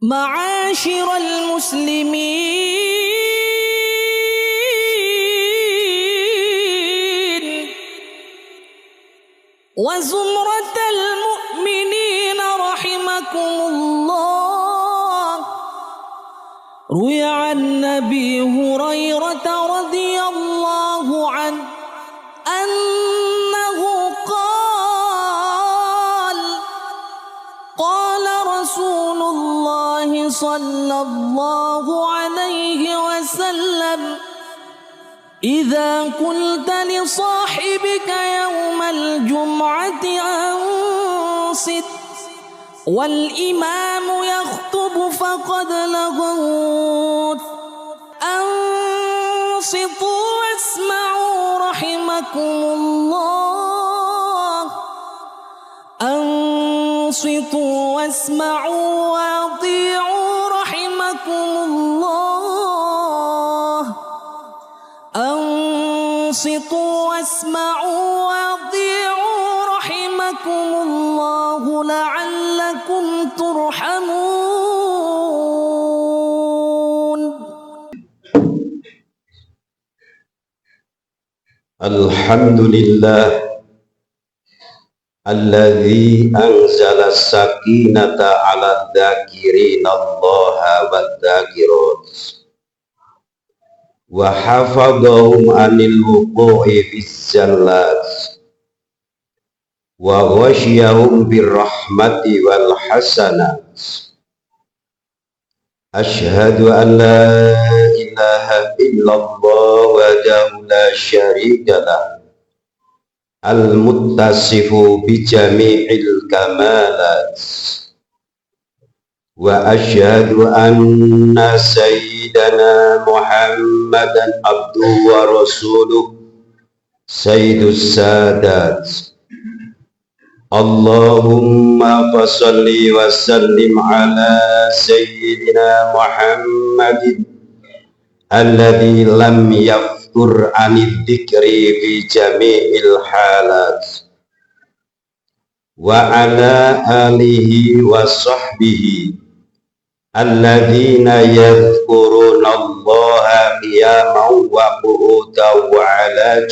معاشر المسلمين وزمرة المؤمنين رحمكم الله، روي عن أبي هريرة رضي الله عنه أنه قال رسول الله صلى الله عليه وسلم: إذا قلت لصاحبك يوم الجمعة أنصت والإمام يخطب فقد لغوت، أنصتوا واسمعوا رحمكم الله، أنصتوا واسمعوا وأطيعوا رحمكم الله، أنصتوا واسمعوا وأطيعوا رحمكم الله لعلكم ترحمون. الحمد لله الذي أنزل السكينة على الذاكرين الله والذاكرات وحفظهم عن الوقوع في الزلات وغشيهم بالرحمة والحسنات. أشهد أن لا إله إلا الله وحده لا شريك له المتصف بجميع الكمالات، وأشهد أن سيدنا محمدا عبده ورسوله سيد السادات. اللهم صل وسلم على سيدنا محمد الذي لم يفتر عن الذكر في جميع الحالات، وعلى آله وصحبه الذين يذكرون الله قياما وقعودا وعلى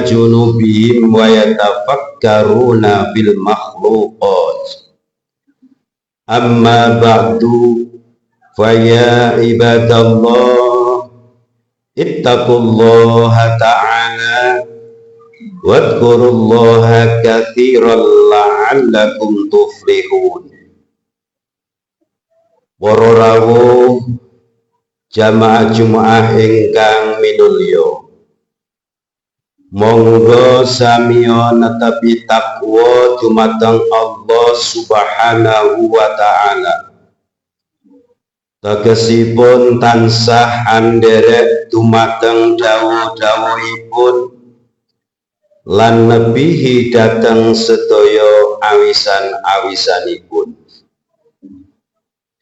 جنوبهم ويتفكرون في المخلوقات. أما بعد، فيا عباد الله اتقوا الله تعالى واذكروا الله كثيرا لعلكم تفلحون. Para rawuh jamaah Jumat ingkang minulya, monggo samiya netepi takwa dumateng Allah Subhanahu wa ta'ala. Tegesipun tansah andherek dumateng dawuh-dawuhipun lan nebihi dhateng sedaya awisan-awisanipun.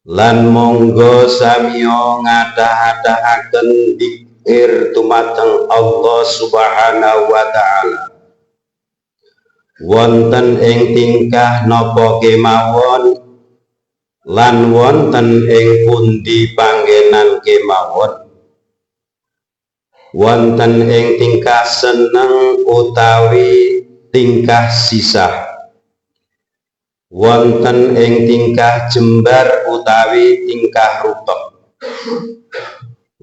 Lan monggo samiya ngadah-adahaken dzikir dumateng Allah Subhanahu wa ta'ala wonten ing tingkah napa kemawon lan wonten ing pundi panggenan kemawon, wonten ing tingkah seneng utawi tingkah sisah, wonten ing tingkah jembar utawi tingkah rupek,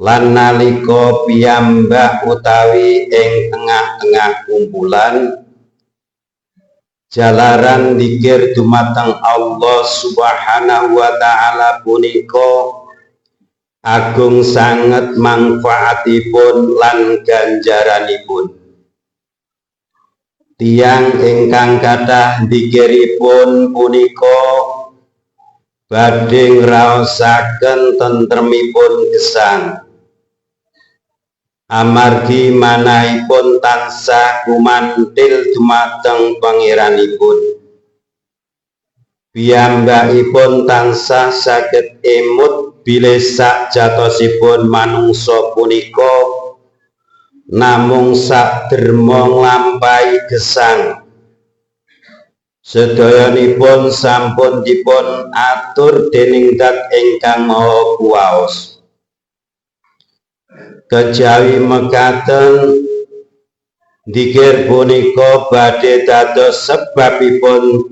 lan nalika piyambak utawi ing tengah-tengah kumpulan jalaran dzikir dumateng Allah Subhanahu wa ta'ala punika agung sanget manfaatipun lan ganjaranipun. Tiyang ingkang kathah dzikiripun punika badhe ngraosaken tentremipun gesang, amargi manahipun tansah gumantil dumateng pangeranipun. Piyambakipun tansah saged emut bilih sakjatosipun manungsa punika namung sak derma nglampahi gesang Sedayanipun sampun dipun atur dening Dat ingkang Maha Kuwaos. Kejawi mekaten dzikir punika badhe dados sebabipun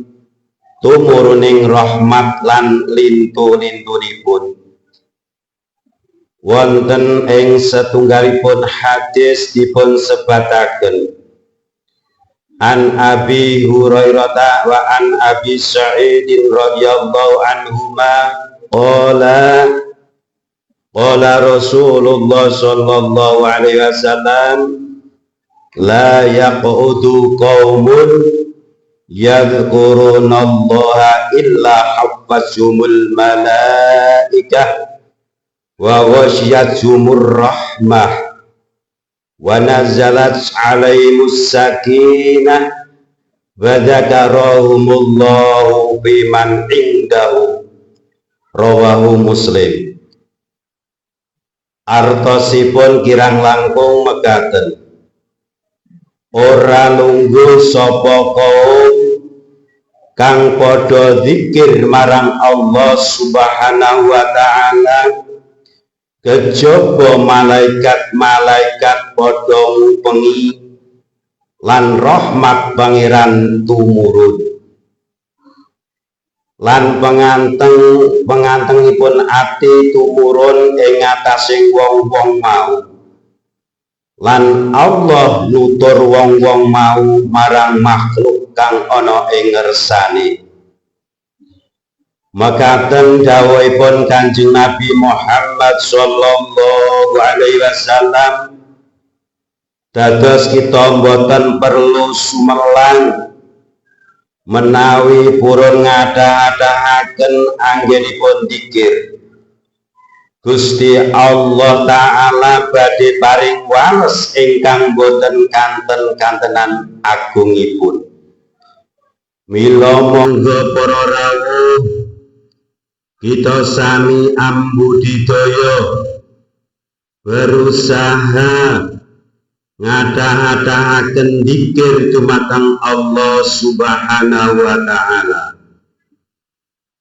tumuruning rahmat lan lintu-lintunipun. Wonten ing setunggalipun hadis dipun sebataken An Abi Hurairah wa an Abi Sa'id radhiyallahu anhuma qala Rasulullah sallallahu alaihi wasallam la yaqudu qaumun yadhkurunallaha illa haffazumul malaikah wa wasyazumur rahmah wa nazalat alaihimus sakinah wa dzakarahumullahu biman indahu. Rawahu Muslim. Artosipun kirang langkung mekaten, ora lungguh sapa kaum kang padha zikir marang Allah Subhanahu wa taala kejaba malaikat-malaikat padha ngupengi lan rahmat pangeran tumurun lan pengantengipun ati tumurun ing ngatasing wong-wong mau lan Allah nutur wong-wong mau marang makhluk kang ana ing ngersane. Mekaten dawuhipun Kanjeng Nabi Muhammad sallallahu alaihi wasallam, dados kita mboten perlu sumelang menawi purun ngadah-adahaken anggenipun dzikir. Gusti Allah taala badhe paring wanes ingkang boten kanten-kantenan agungipun. Mila monggo para rawuh kita sami ambudidaya berusaha ngadah-adahaken dzikir dumateng Allah Subhanahu wa taala.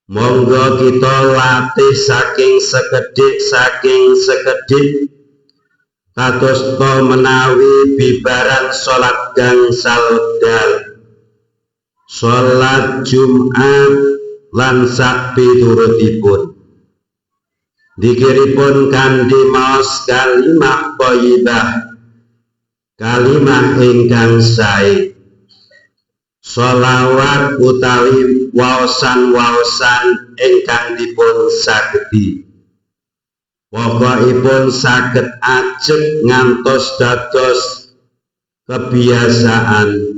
Monggo kita latih saking sekedhik kados menawi bibaran salat gangsal wekdal, salat Jumat lan sak piturutipun. Dzikiripun kanthi maos kalimah thayyibah, kalimah ingkang sae, sholawat utawi waosan-waosan ingkang dipun sagedi. Pokokipun saged ajeg ngantos dados kebiasaan.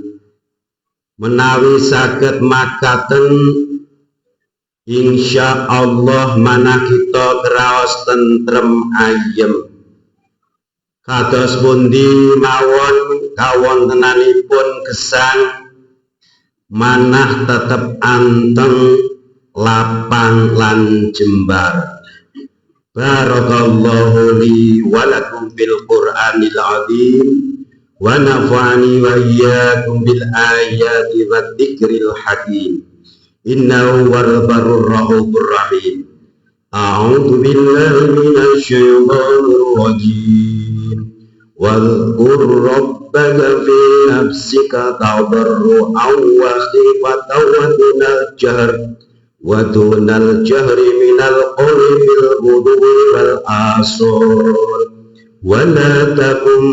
Menawi saged makaten insya Allah manah kita kraos tentrem ayem. Kados pundi mawon kawontenanipun gesang manah tetep anteng, lapang lan jembar. Barakallahu li wa lakum bil Qur'anil azim wa nafa'ani wa iyyakum bil ayati wad dzikril hakim. Innahu wal barur rahmanur rahim. A'udzu billahi minasy syaithanir rajim. Wadhkur rabbaka fi nafsika tadarru'an wa khifatan wa dunal jahri minal qawli bil ghudwi wal asal wa la takun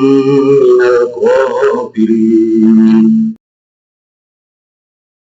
minal ghafilin.